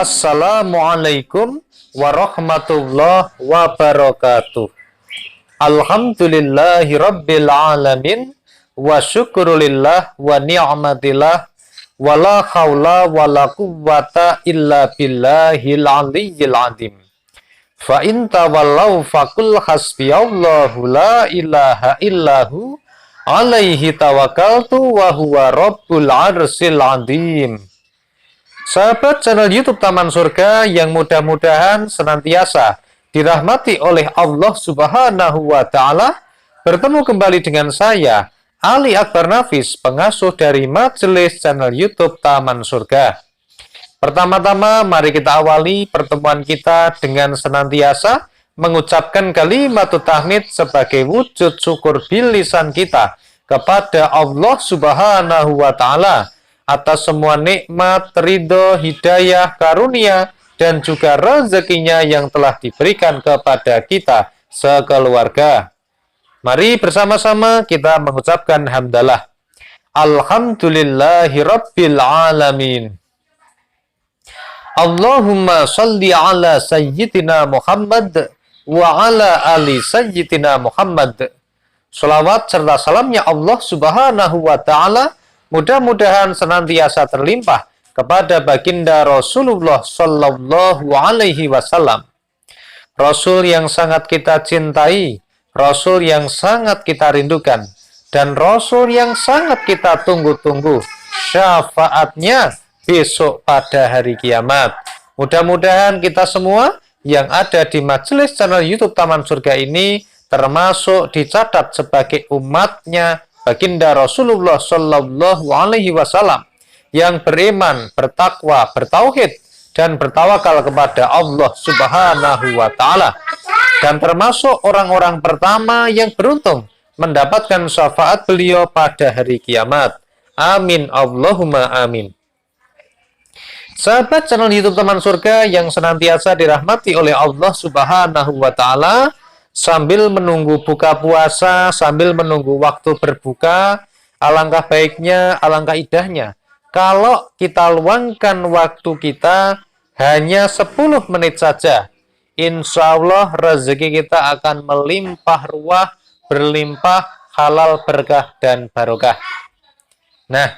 Assalamualaikum warahmatullahi wabarakatuh. Alhamdulillahi rabbil alamin wa syukrulillah wa ni'matillah wa la hawla wa la quwwata illa billahil aliyyil azim. Fa in tawallaw faqul hasbiyallahu la ilaha illahu alaihi tawakkaltu wa huwa rabbul arsyil azim. Sahabat channel YouTube Taman Surga yang mudah-mudahan senantiasa dirahmati oleh Allah Subhanahu wa Ta'ala, bertemu kembali dengan saya, Ali Akbar Nafis, pengasuh dari Majelis channel YouTube Taman Surga. Pertama-tama, mari kita awali pertemuan kita dengan senantiasa mengucapkan kalimat tahmid sebagai wujud syukur bil lisan kita kepada Allah Subhanahu wa Ta'ala atas semua nikmat, ridho, hidayah, karunia, dan juga rezekinya yang telah diberikan kepada kita sekeluarga. Mari bersama-sama kita mengucapkan hamdalah. Alhamdulillahi rabbil alamin. Allahumma salli ala sayyidina Muhammad wa ala ali sayyidina Muhammad. Salawat serta salamnya Allah Subhanahu wa Ta'ala mudah-mudahan senantiasa terlimpah kepada baginda Rasulullah Sallallahu Alaihi Wasallam. Rasul yang sangat kita cintai, Rasul yang sangat kita rindukan, dan Rasul yang sangat kita tunggu-tunggu syafaatnya besok pada hari kiamat. Mudah-mudahan kita semua yang ada di majelis channel YouTube Taman Surga ini termasuk dicatat sebagai umatnya baginda Rasulullah Sallallahu Alaihi Wasallam yang beriman, bertakwa, bertauhid, dan bertawakal kepada Allah Subhanahu wa Ta'ala, dan termasuk orang-orang pertama yang beruntung mendapatkan syafaat beliau pada hari kiamat. Amin Allahumma amin. Sahabat channel YouTube Taman Surga yang senantiasa dirahmati oleh Allah Subhanahu wa Ta'ala, sambil menunggu buka puasa, sambil menunggu waktu berbuka, alangkah baiknya, alangkah indahnya kalau kita luangkan waktu kita hanya 10 menit saja. Insya Allah rezeki kita akan melimpah ruah, berlimpah, halal, berkah, dan barokah. Nah,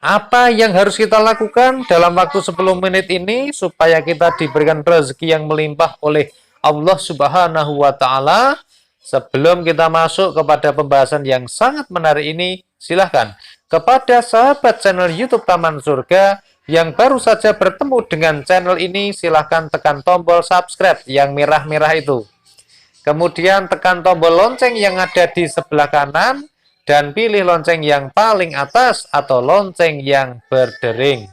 apa yang harus kita lakukan dalam waktu 10 menit ini supaya kita diberikan rezeki yang melimpah oleh Allah Subhanahu wa Ta'ala? Sebelum kita masuk kepada pembahasan yang sangat menarik ini, silahkan kepada sahabat channel YouTube Taman Surga yang baru saja bertemu dengan channel ini, silahkan tekan tombol subscribe yang merah-merah itu. Kemudian tekan tombol lonceng yang ada di sebelah kanan dan pilih lonceng yang paling atas atau lonceng yang berdering.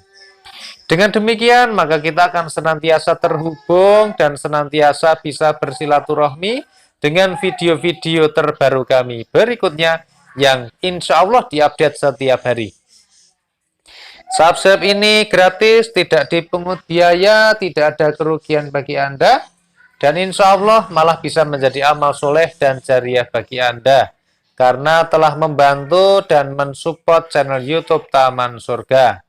Dengan demikian, maka kita akan senantiasa terhubung dan senantiasa bisa bersilaturahmi dengan video-video terbaru kami berikutnya yang insya Allah diupdate setiap hari. Subscribe ini gratis, tidak dipungut biaya, tidak ada kerugian bagi Anda, dan insya Allah malah bisa menjadi amal soleh dan jariah bagi Anda, karena telah membantu dan mensupport channel YouTube Taman Surga.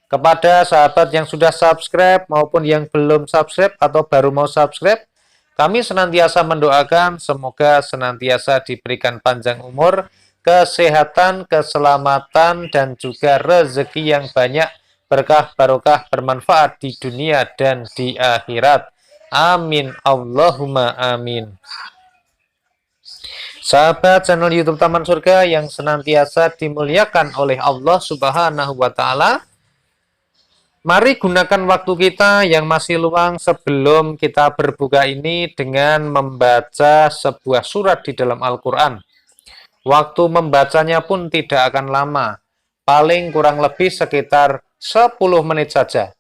Kepada sahabat yang sudah subscribe maupun yang belum subscribe atau baru mau subscribe, kami senantiasa mendoakan semoga senantiasa diberikan panjang umur, kesehatan, keselamatan, dan juga rezeki yang banyak, berkah, barokah, bermanfaat di dunia dan di akhirat. Amin Allahumma amin. Sahabat channel YouTube Taman Surga yang senantiasa dimuliakan oleh Allah Subhanahu wa Ta'ala, mari gunakan waktu kita yang masih luang sebelum kita berbuka ini dengan membaca sebuah surat di dalam Al-Quran. Waktu membacanya pun tidak akan lama, paling kurang lebih sekitar 10 menit saja.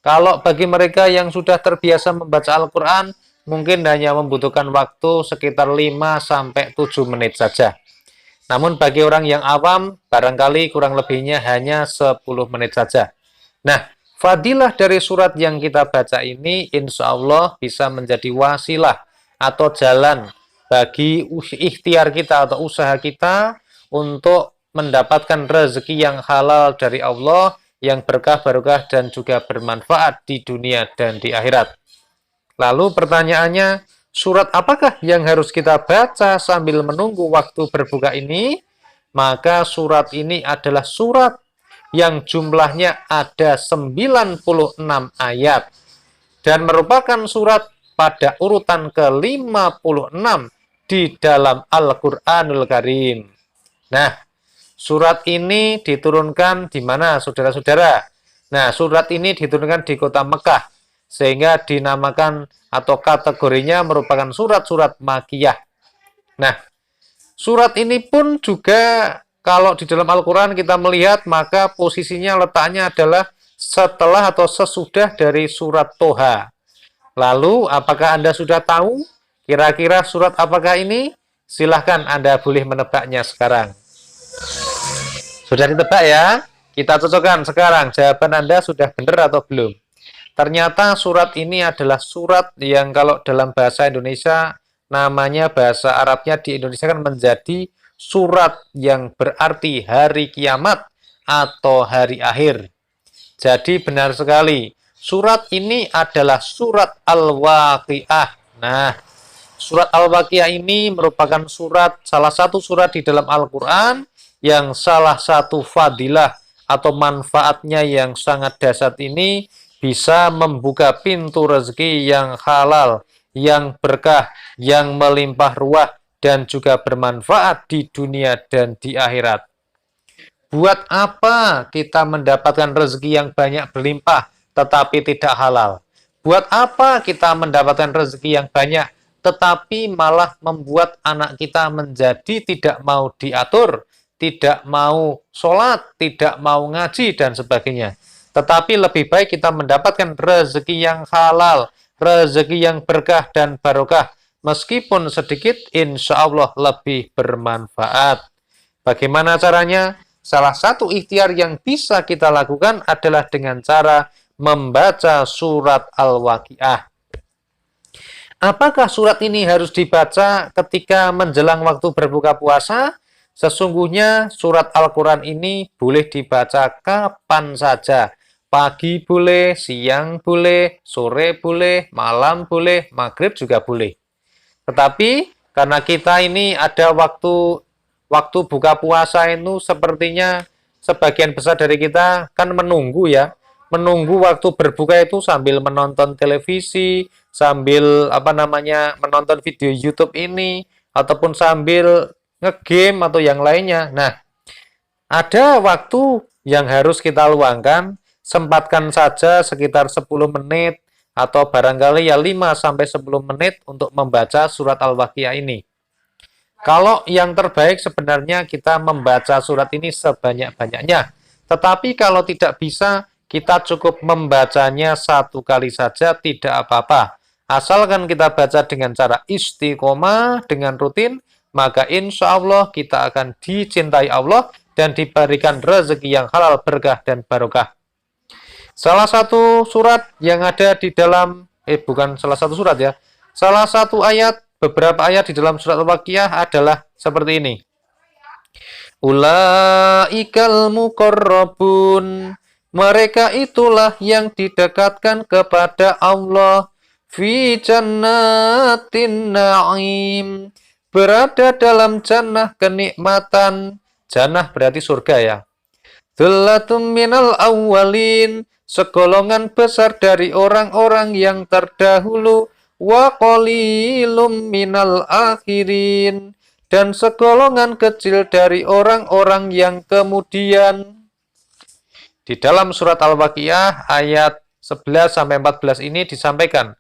Kalau bagi mereka yang sudah terbiasa membaca Al-Quran, mungkin hanya membutuhkan waktu sekitar 5-7 menit saja. Namun bagi orang yang awam, barangkali kurang lebihnya hanya 10 menit saja. Nah, fadilah dari surat yang kita baca ini insya Allah bisa menjadi wasilah atau jalan bagi ikhtiar kita atau usaha kita untuk mendapatkan rezeki yang halal dari Allah yang berkah, barokah, dan juga bermanfaat di dunia dan di akhirat. Lalu pertanyaannya, surat apakah yang harus kita baca sambil menunggu waktu berbuka ini? Maka surat ini adalah surat yang jumlahnya ada 96 ayat dan merupakan surat pada urutan ke-56 di dalam Al-Qur'anul Karim. Nah, surat ini diturunkan di mana, saudara-saudara? Nah, surat ini diturunkan di kota Mekah, sehingga dinamakan atau kategorinya merupakan surat-surat Makkiyah. Nah, surat ini pun juga kalau di dalam Al-Quran kita melihat, maka posisinya letaknya adalah setelah atau sesudah dari surat Toha. Lalu, apakah Anda sudah tahu kira-kira surat apakah ini? Silahkan Anda boleh menebaknya sekarang. Sudah ditebak ya? Kita cocokkan sekarang. Jawaban Anda sudah benar atau belum? Ternyata surat ini adalah surat yang kalau dalam bahasa Indonesia, namanya bahasa Arabnya di Indonesia kan menjadi surat yang berarti hari kiamat atau hari akhir. Jadi benar sekali. Surat ini adalah surat Al-Waqiah. Nah, surat Al-Waqiah ini merupakan salah satu surat di dalam Al-Quran yang salah satu fadilah atau manfaatnya yang sangat dahsyat ini bisa membuka pintu rezeki yang halal, yang berkah, yang melimpah ruah, dan juga bermanfaat di dunia dan di akhirat. Buat apa kita mendapatkan rezeki yang banyak berlimpah tetapi tidak halal? Buat apa kita mendapatkan rezeki yang banyak tetapi malah membuat anak kita menjadi tidak mau diatur, tidak mau sholat, tidak mau ngaji, dan sebagainya. Tetapi lebih baik kita mendapatkan rezeki yang halal, rezeki yang berkah dan barokah, meskipun sedikit, insya Allah lebih bermanfaat. Bagaimana caranya? Salah satu ikhtiar yang bisa kita lakukan adalah dengan cara membaca surat Al-Waqiah. Apakah surat ini harus dibaca ketika menjelang waktu berbuka puasa? Sesungguhnya surat Al-Quran ini boleh dibaca kapan saja. Pagi boleh, siang boleh, sore boleh, malam boleh, maghrib juga boleh. Tetapi karena kita ini ada waktu buka puasa itu sepertinya sebagian besar dari kita kan menunggu ya. Menunggu waktu berbuka itu sambil menonton televisi, sambil menonton video YouTube ini, ataupun sambil ngegame atau yang lainnya. Nah, ada waktu yang harus kita luangkan, sempatkan saja sekitar 10 menit atau barangkali ya 5-10 menit untuk membaca surat Al-Waqiah ini. Kalau yang terbaik sebenarnya kita membaca surat ini sebanyak-banyaknya. Tetapi kalau tidak bisa, kita cukup membacanya 1 kali saja, tidak apa-apa. Asalkan kita baca dengan cara istiqomah, dengan rutin, maka insya Allah kita akan dicintai Allah dan diberikan rezeki yang halal, berkah, dan barokah. Salah satu surat yang ada di dalam, bukan salah satu surat ya, salah satu ayat, beberapa ayat di dalam surat Al-Waqiah adalah seperti ini. Ulaikal muqarrabun, mereka itulah yang didekatkan kepada Allah, fi jannatin na'im, berada dalam jannah kenikmatan. Jannah berarti surga ya. Dzullatun minal awwalin, segolongan besar dari orang-orang yang terdahulu, wa qalilum minal akhirin, dan segolongan kecil dari orang-orang yang kemudian. Di dalam surat Al-Waqiah ayat 11-14 ini disampaikan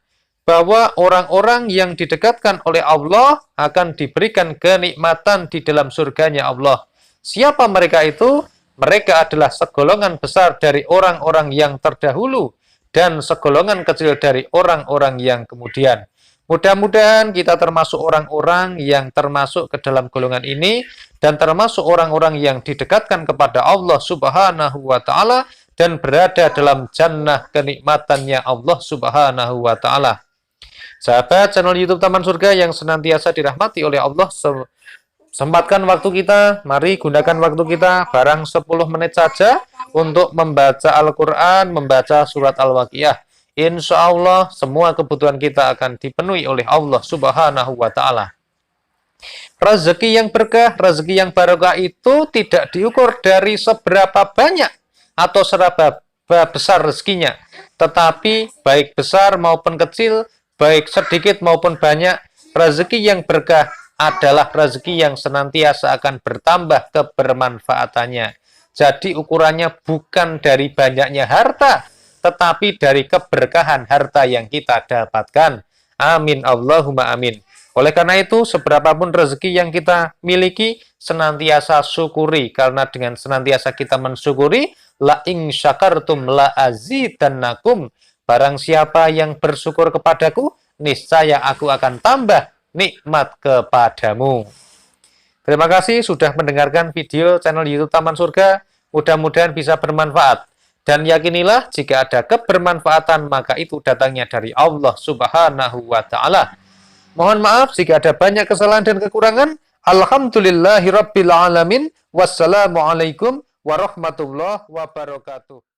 bahwa orang-orang yang didekatkan oleh Allah akan diberikan kenikmatan di dalam surganya Allah. Siapa mereka itu? Mereka adalah segolongan besar dari orang-orang yang terdahulu dan segolongan kecil dari orang-orang yang kemudian. Mudah-mudahan kita termasuk orang-orang yang termasuk ke dalam golongan ini dan termasuk orang-orang yang didekatkan kepada Allah Subhanahu wa Ta'ala dan berada dalam jannah kenikmatannya Allah Subhanahu wa Ta'ala. Sahabat channel YouTube Taman Surga yang senantiasa dirahmati oleh Allah, sempatkan waktu kita, mari gunakan waktu kita barang 10 menit saja untuk membaca Al-Quran, membaca surat Al-Waqiah. Insya Allah semua kebutuhan kita akan dipenuhi oleh Allah Subhanahu wa Ta'ala. Rezeki yang berkah, rezeki yang barokah itu tidak diukur dari seberapa banyak atau seberapa besar rezekinya, tetapi baik besar maupun kecil, baik sedikit maupun banyak, rezeki yang berkah adalah rezeki yang senantiasa akan bertambah kebermanfaatannya. Jadi ukurannya bukan dari banyaknya harta, tetapi dari keberkahan harta yang kita dapatkan. Amin Allahumma amin. Oleh karena itu, seberapapun rezeki yang kita miliki, senantiasa syukuri. Karena dengan senantiasa kita mensyukuri, la in syakartum la azidannakum. Barang siapa yang bersyukur kepadaku, niscaya aku akan tambah nikmat kepadamu. Terima kasih sudah mendengarkan video channel YouTube Taman Surga. Mudah-mudahan bisa bermanfaat. Dan yakinilah jika ada kebermanfaatan, maka itu datangnya dari Allah Subhanahu wa Ta'ala. Mohon maaf jika ada banyak kesalahan dan kekurangan. Alhamdulillahirabbil alamin. Wassalamualaikum warahmatullahi wabarakatuh.